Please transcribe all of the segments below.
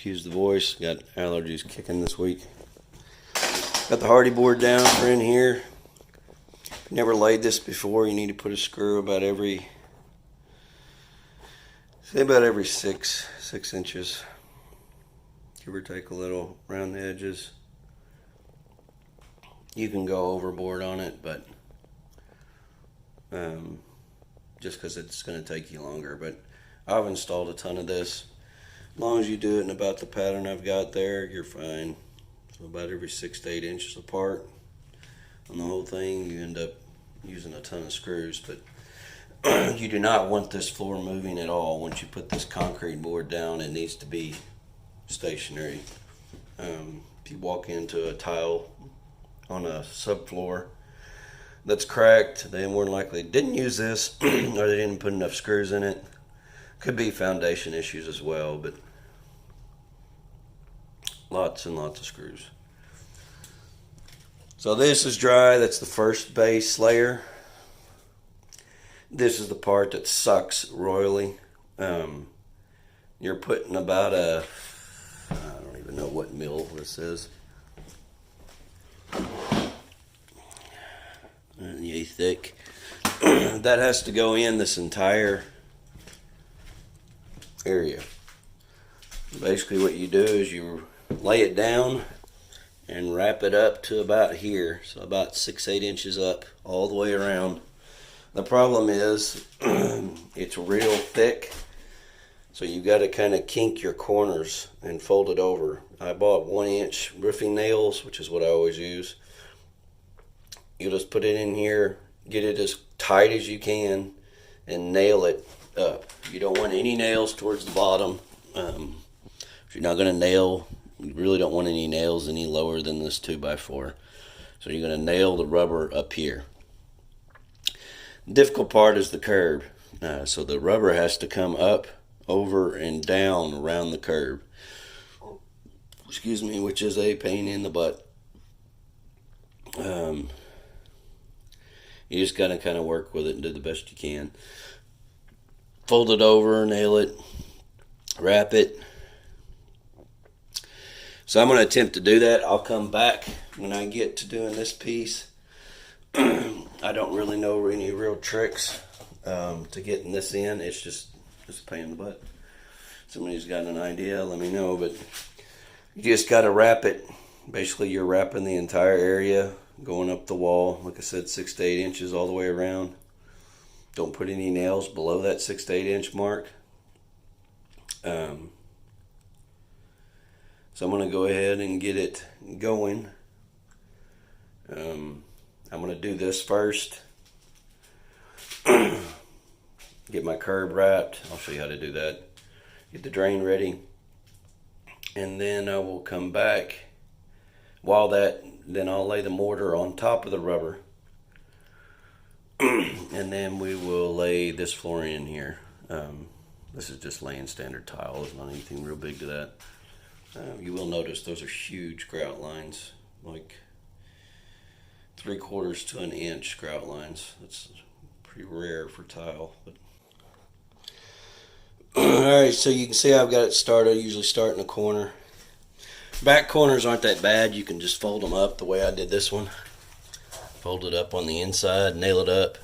excuse the voice, got allergies kicking this week. Got the hardy board down for in here. Never laid this before. You need to put a screw about every 6 inches, give or take a little around the edges. You can go overboard on it, but just because it's going to take you longer. But I've installed a ton of this. As long as you do it in about the pattern I've got there, you're fine. So about every 6 to 8 inches apart on the whole thing. You end up using a ton of screws, but you do not want this floor moving at all. Once you put this concrete board down, it needs to be stationary. If you walk into a tile on a subfloor that's cracked, they more than likely didn't use this or they didn't put enough screws in it. Could be foundation issues as well, but lots and lots of screws. So this is dry. That's the first base layer. This is the part that sucks royally. You're putting about I don't even know what mil this is. Yay thick. That has to go in this entire area. Basically what you do is you lay it down and wrap it up to about here, so about 6-8 inches up all the way around. The problem is it's real thick, so you got to kind of kink your corners and fold it over. I bought 1-inch roofing nails, which is what I always use. You just put it in here, get it as tight as you can, and nail it up. You don't want any nails towards the bottom. If you're not going to nail, you really don't want any nails any lower than this 2x4. So you're going to nail the rubber up here. The difficult part is the curb. So the rubber has to come up, over, and down around the curb. Excuse me, which is a pain in the butt. You just got to kind of work with it and do the best you can. Fold it over, nail it, wrap it. So I'm going to attempt to do that. I'll come back when I get to doing this piece. I don't really know any real tricks to getting this in. It's just a pain in the butt. Somebody's got an idea, let me know. But you just got to wrap it. Basically, you're wrapping the entire area, going up the wall. Like I said, 6 to 8 inches all the way around. Don't put any nails below that 6 to 8 inch mark. So I'm going to go ahead and get it going. I'm going to do this first. Get my curb wrapped. I'll show you how to do that. Get the drain ready. And then I will come back. Then I'll lay the mortar on top of the rubber. And then we will lay this flooring in here. This is just laying standard tile. There's not anything real big to that. You will notice those are huge grout lines, like 3/4 to an inch grout lines. That's pretty rare for tile. But alright, so you can see I've got it started. I usually start in the corner. Back corners aren't that bad. You can just fold them up the way I did this one. Fold it up on the inside, nail it up.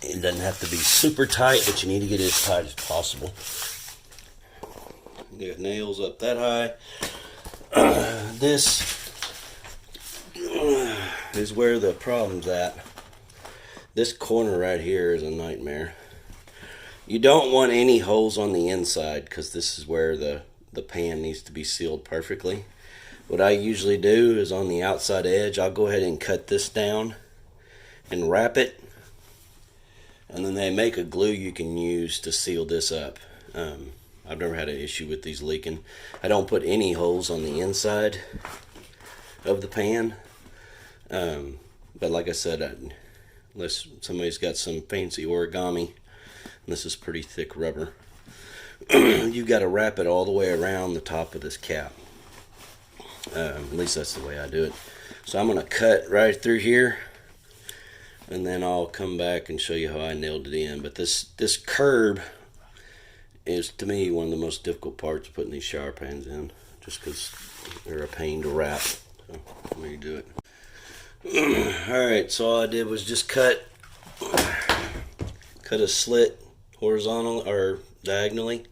It doesn't have to be super tight, but you need to get it as tight as possible. Get nails up that high. This is where the problem's at. This corner right here is a nightmare. You don't want any holes on the inside because this is where the pan needs to be sealed perfectly. What I usually do is on the outside edge, I'll go ahead and cut this down and wrap it. And then they make a glue you can use to seal this up. I've never had an issue with these leaking. I don't put any holes on the inside of the pan. But like I said, unless somebody's got some fancy origami, and this is pretty thick rubber, you've got to wrap it all the way around the top of this cap. At least that's the way I do it. So I'm going to cut right through here, and then I'll come back and show you how I nailed it in. But this curb is, to me, one of the most difficult parts of putting these shower pans in, just because they're a pain to wrap. So let me do it. Alright, so all I did was just cut a slit horizontal or diagonally.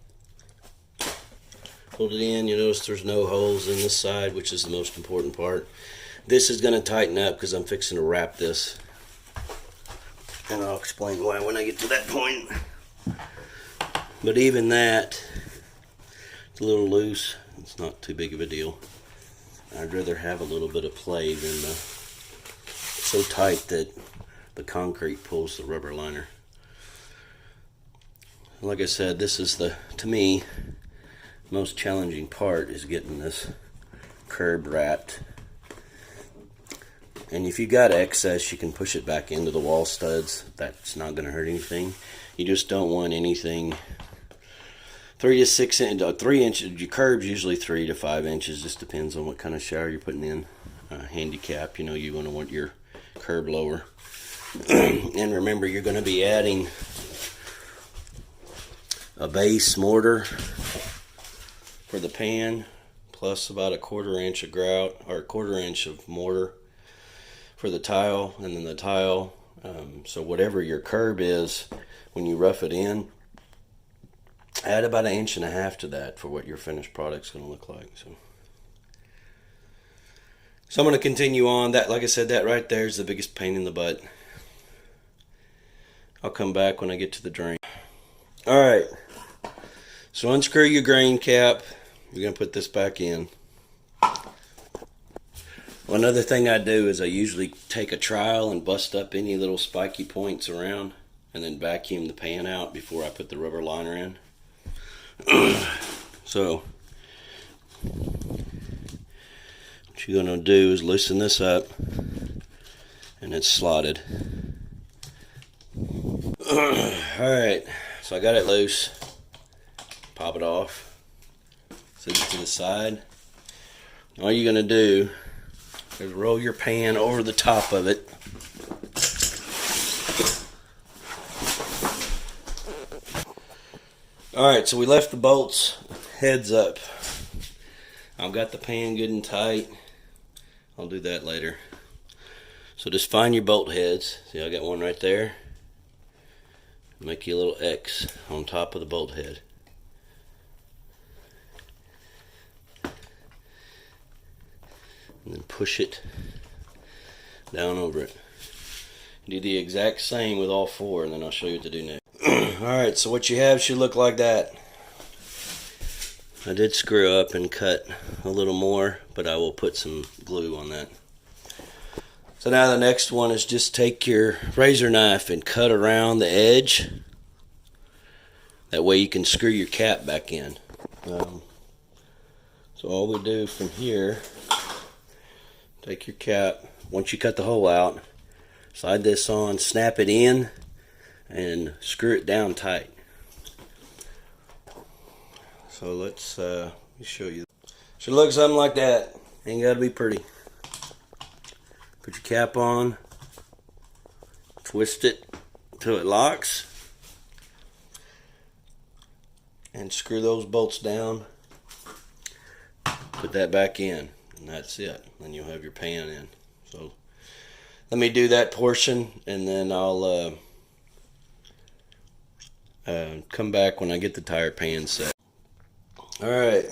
Pulled it in. You notice there's no holes in this side, which is the most important part. This is going to tighten up because I'm fixing to wrap this, and I'll explain why when I get to that point. But even that, it's a little loose. It's not too big of a deal. I'd rather have a little bit of play than so tight that the concrete pulls the rubber liner. Like I said, this is to me, most challenging part is getting this curb wrapped. And if you got excess, you can push it back into the wall studs. That's not going to hurt anything. You just don't want anything 3 to 6 inches, 3 inches. Your curb's usually 3 to 5 inches. Just depends on what kind of shower you're putting in. Handicap, you know, you're going to want your curb lower. And remember, you're going to be adding a base mortar for the pan, plus about 1/4 inch of grout, or 1/4 inch of mortar for the tile, and then the tile. So whatever your curb is, when you rough it in, add about 1.5 inches to that for what your finished product's going to look like. So I'm going to continue on. That, like I said, that right there is the biggest pain in the butt. I'll come back when I get to the drain. Alright, so unscrew your drain cap. You're going to put this back in. One other thing I do is I usually take a trowel and bust up any little spiky points around, and then vacuum the pan out before I put the rubber liner in. So what you're going to do is loosen this up, and it's slotted. Alright, so I got it loose. Pop it off. Set it to the side. All you're going to do is roll your pan over the top of it. Alright, so we left the bolts heads up. I've got the pan good and tight. I'll do that later. So just find your bolt heads. See, I got one right there. Make you a little X on top of the bolt head. And then push it down over it. Do the exact same with all 4, and then I'll show you what to do next. Alright, so what you have should look like that. I did screw up and cut a little more, but I will put some glue on that. So now the next one is just take your razor knife and cut around the edge. That way you can screw your cap back in. So all we do from here, take your cap, once you cut the hole out, slide this on, snap it in, and screw it down tight. So let's let me show you. Should look something like that. Ain't gotta be pretty. Put your cap on, twist it till it locks, and screw those bolts down. Put that back in, and that's it. Then you'll have your pan in. So let me do that portion, and then I'll come back when I get the tire pan set. Alright,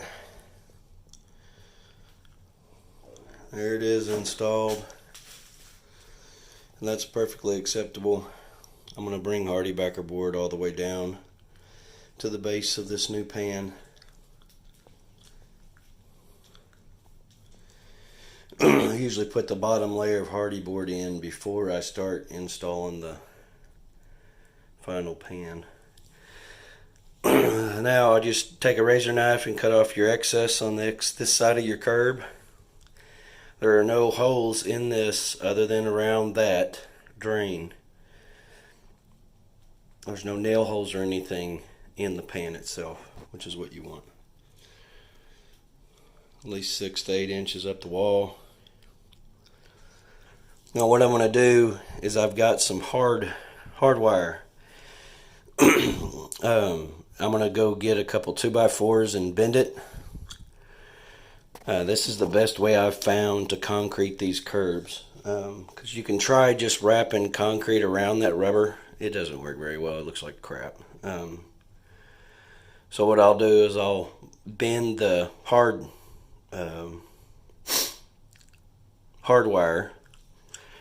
there it is installed, and that's perfectly acceptable. I'm going to bring HardieBacker board all the way down to the base of this new pan. I usually put the bottom layer of Hardie board in before I start installing the final pan. Now I just take a razor knife and cut off your excess on this side of your curb. There are no holes in this other than around that drain. There's no nail holes or anything in the pan itself, which is what you want. At least 6 to 8 inches up the wall. Now what I'm going to do is I've got some hard wire. I'm going to go get a couple 2x4s and bend it. This is the best way I've found to concrete these curbs, because you can try just wrapping concrete around that rubber. It doesn't work very well. It looks like crap. So what I'll do is I'll bend the hard wire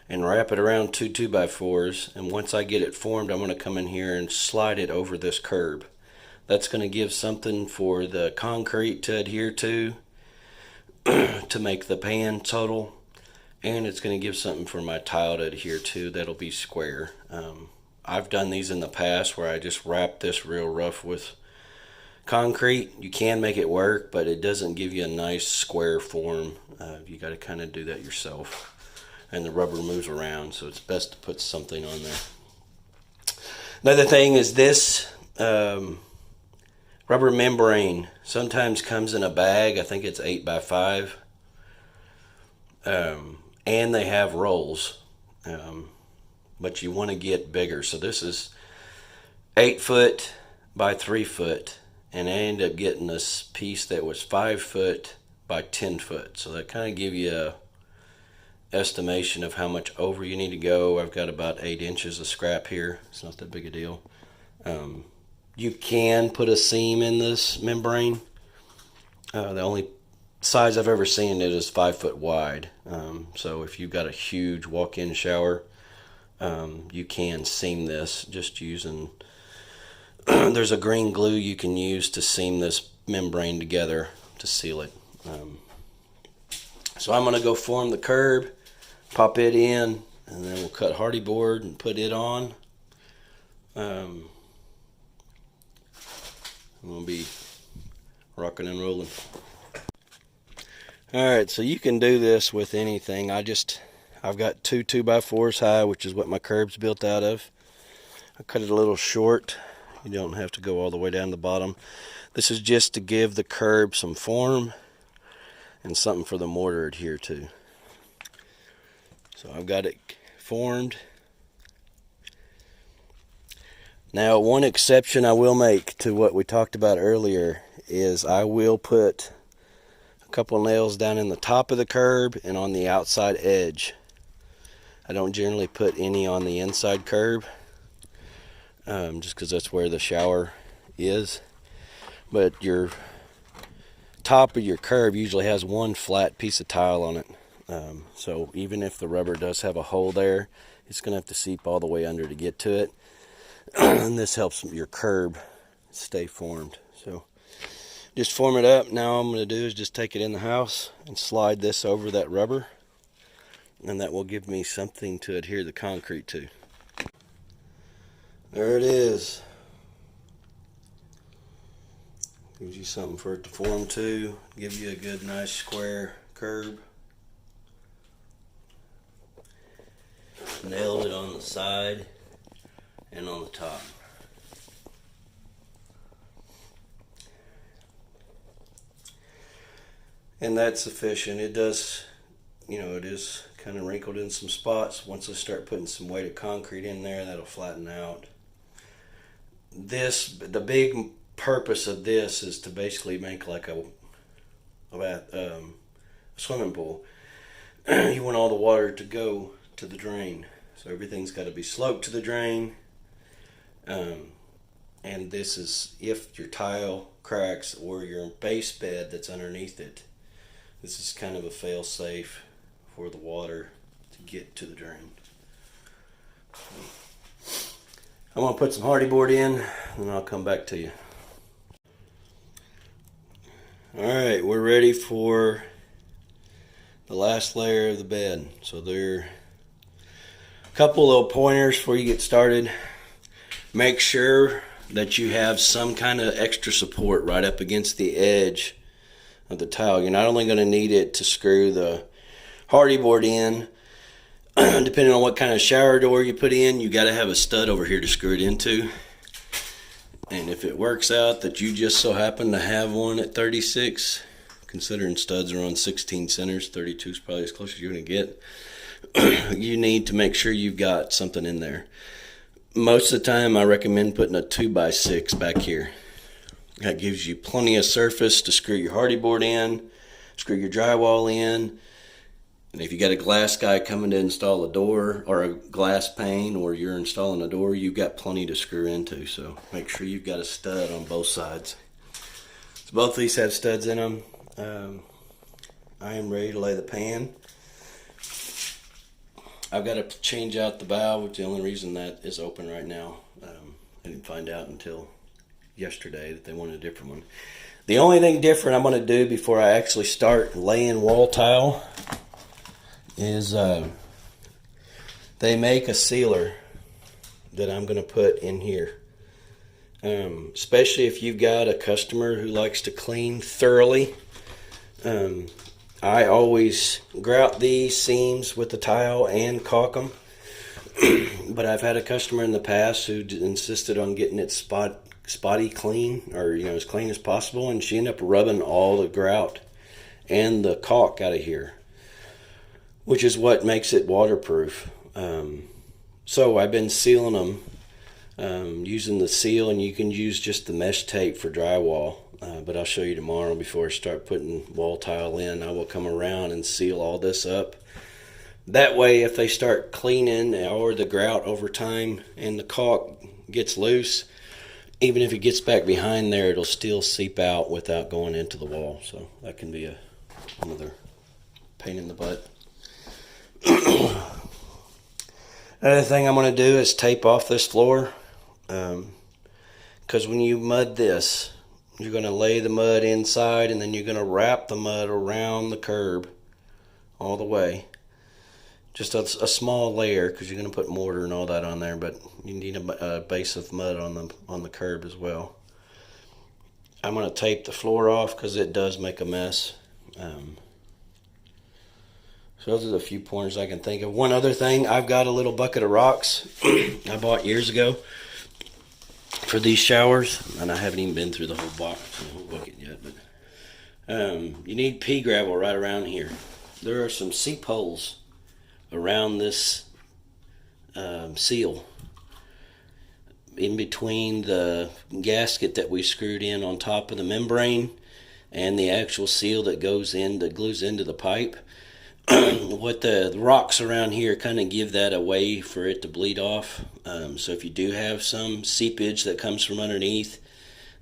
and wrap it around 2x4s, and once I get it formed, I'm going to come in here and slide it over this curb. That's going to give something for the concrete to adhere to make the pan total, and it's going to give something for my tile to adhere to that'll be square. I've done these in the past where I just wrap this real rough with concrete. You can make it work, but it doesn't give you a nice square form. You got to kind of do that yourself, and the rubber moves around, so it's best to put something on there. Another thing is this rubber membrane sometimes comes in a bag. I think it's 8x5, and they have rolls, but you want to get bigger. So this is 8 foot by 3 foot, and I ended up getting this piece that was 5 foot by 10 foot. So that kind of give you a estimation of how much over you need to go. I've got about 8 inches of scrap here. It's not that big a deal. You can put a seam in this membrane. The only size I've ever seen it is 5 foot wide. So if you've got a huge walk-in shower, you can seam this just using there's a green glue you can use to seam this membrane together to seal it. So I'm going to go form the curb, pop it in, and then we'll cut hardy board and put it on. I'm going to be rocking and rolling. Alright, so you can do this with anything. I've got 2 2x4s high, which is what my curb's built out of. I cut it a little short. You don't have to go all the way down to the bottom. This is just to give the curb some form and something for the mortar to adhere to. So I've got it formed. Now, one exception I will make to what we talked about earlier is I will put a couple nails down in the top of the curb and on the outside edge. I don't generally put any on the inside curb, just because that's where the shower is. But your top of your curb usually has one flat piece of tile on it. So even if the rubber does have a hole there, it's going to have to seep all the way under to get to it. And this helps your curb stay formed. So just form it up. Now all I'm going to do is just take it in the house and slide this over that rubber, and that will give me something to adhere the concrete to. There it is. Gives you something for it to form to, give you a good nice square curb. Nailed it on the side and on the top. And that's sufficient. It does, it is kind of wrinkled in some spots. Once I start putting some weight of concrete in there, that'll flatten out. The big purpose of this is to basically make like a swimming pool. You want all the water to go to the drain, so everything's got to be sloped to the drain. And this is if your tile cracks or your base bed that's underneath it. This is kind of a fail-safe for the water to get to the drain. I'm going to put some hardy board in, and I'll come back to you. Alright, we're ready for the last layer of the bed. So there are a couple little pointers before you get started. Make sure that you have some kind of extra support right up against the edge of the tile. You're not only going to need it to screw the hardy board in, depending on what kind of shower door you put in, you got to have a stud over here to screw it into. And if it works out that you just so happen to have one at 36, considering studs are on 16 centers, 32 is probably as close as you're going to get, you need to make sure you've got something in there. Most of the time I recommend putting a 2x6 back here. That gives you plenty of surface to screw your hardy board in, screw your drywall in. And if you got a glass guy coming to install a door or a glass pane, or you're installing a door, you've got plenty to screw into. So make sure you've got a stud on both sides. So both of these have studs in them. I am ready to lay the pan. I've got to change out the valve, which is the only reason that is open right now. I didn't find out until yesterday that they wanted a different one. The only thing different I'm going to do before I actually start laying wall tile is they make a sealer that I'm going to put in here. Especially if you've got a customer who likes to clean thoroughly. I always grout these seams with the tile and caulk them. But I've had a customer in the past who insisted on getting it spotty clean, or as clean as possible, and she ended up rubbing all the grout and the caulk out of here, which is what makes it waterproof. So I've been sealing them using the seal, and you can use just the mesh tape for drywall. But I'll show you tomorrow before I start putting wall tile in. I will come around and seal all this up. That way, if they start cleaning or the grout over time and the caulk gets loose, even if it gets back behind there, it'll still seep out without going into the wall. So that can be another pain in the butt. Another thing I'm going to do is tape off this floor, because when you mud this, you're going to lay the mud inside, and then you're going to wrap the mud around the curb all the way. Just a small layer, because you're going to put mortar and all that on there, but you need a base of mud on the curb as well. I'm going to tape the floor off because it does make a mess. So those are the few pointers I can think of. One other thing, I've got a little bucket of rocks I bought years ago for these showers, and I haven't even been through the whole bucket yet. But you need pea gravel right around here. There are some seep holes around this seal, in between the gasket that we screwed in on top of the membrane and the actual seal that glues into the pipe. What the rocks around here kind of give that a way for it to bleed off. So if you do have some seepage that comes from underneath,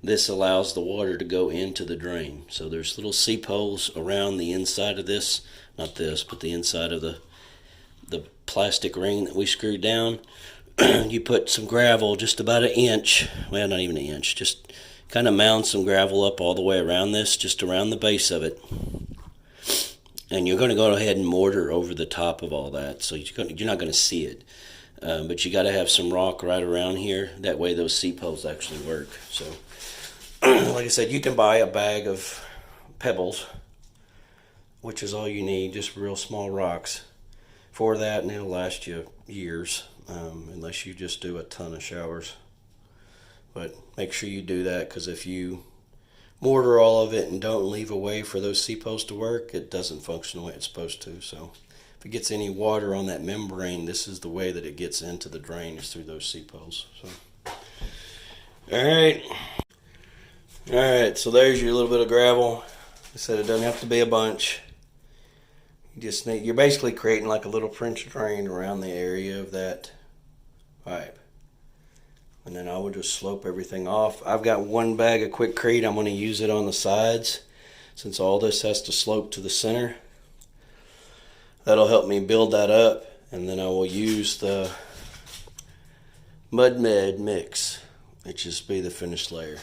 this allows the water to go into the drain. So there's little seep holes around the inside of this, not this, but the inside of the plastic ring that we screwed down. You put some gravel, just about an inch, well, not even an inch, just kind of mound some gravel up all the way around this, just around the base of it. And you're going to go ahead and mortar over the top of all that, so you're not going to see it. But you got to have some rock right around here. That way those seep holes actually work. So, like I said, you can buy a bag of pebbles, which is all you need, just real small rocks for that, and it'll last you years, unless you just do a ton of showers. But make sure you do that, because if you mortar all of it and don't leave a way for those seep holes to work, it doesn't function the way it's supposed to. So if it gets any water on that membrane, this is the way that it gets into the drain, is through those seep holes. So, all right, so there's your little bit of gravel. I said it doesn't have to be a bunch. You're basically creating like a little French drain around the area of that pipe. And then I would just slope everything off. I've got one bag of Quikrete. I'm going to use it on the sides, since all this has to slope to the center. That'll help me build that up. And then I will use the Mud Med mix, which is be the finished layer.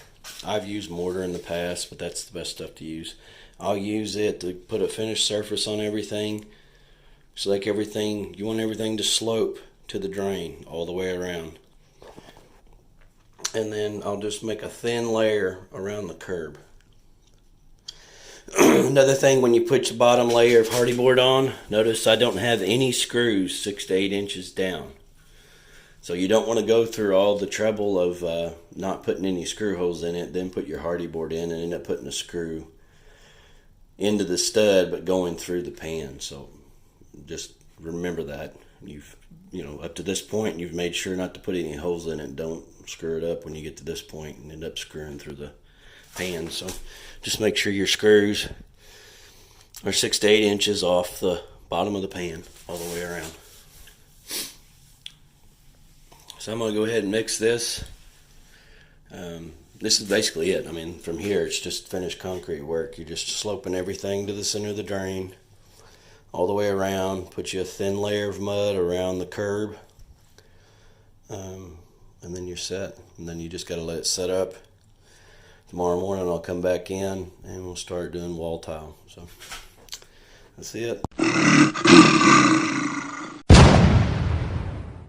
I've used mortar in the past, but that's the best stuff to use. I'll use it to put a finished surface on everything. So like everything, you want everything to slope to the drain all the way around. And then I'll just make a thin layer around the curb. Another thing, when you put your bottom layer of hardy board on, notice I don't have any screws 6 to 8 inches down. So you don't want to go through all the trouble of not putting any screw holes in it, then put your hardy board in and end up putting a screw into the stud but going through the pan. So just remember that. You've up to this point, you've made sure not to put any holes in it. Don't screw it up when you get to this point and end up screwing through pan. So just make sure your screws are 6 to 8 inches off the bottom of the pan all the way around. So I'm going to go ahead and mix this. This is basically it. I mean, from here it's just finished concrete work. You're just sloping everything to the center of the drain all the way around. Put you a thin layer of mud around the curb, and then you're set. And then you just got to let it set up. Tomorrow morning I'll come back in and we'll start doing wall tile. So that's it.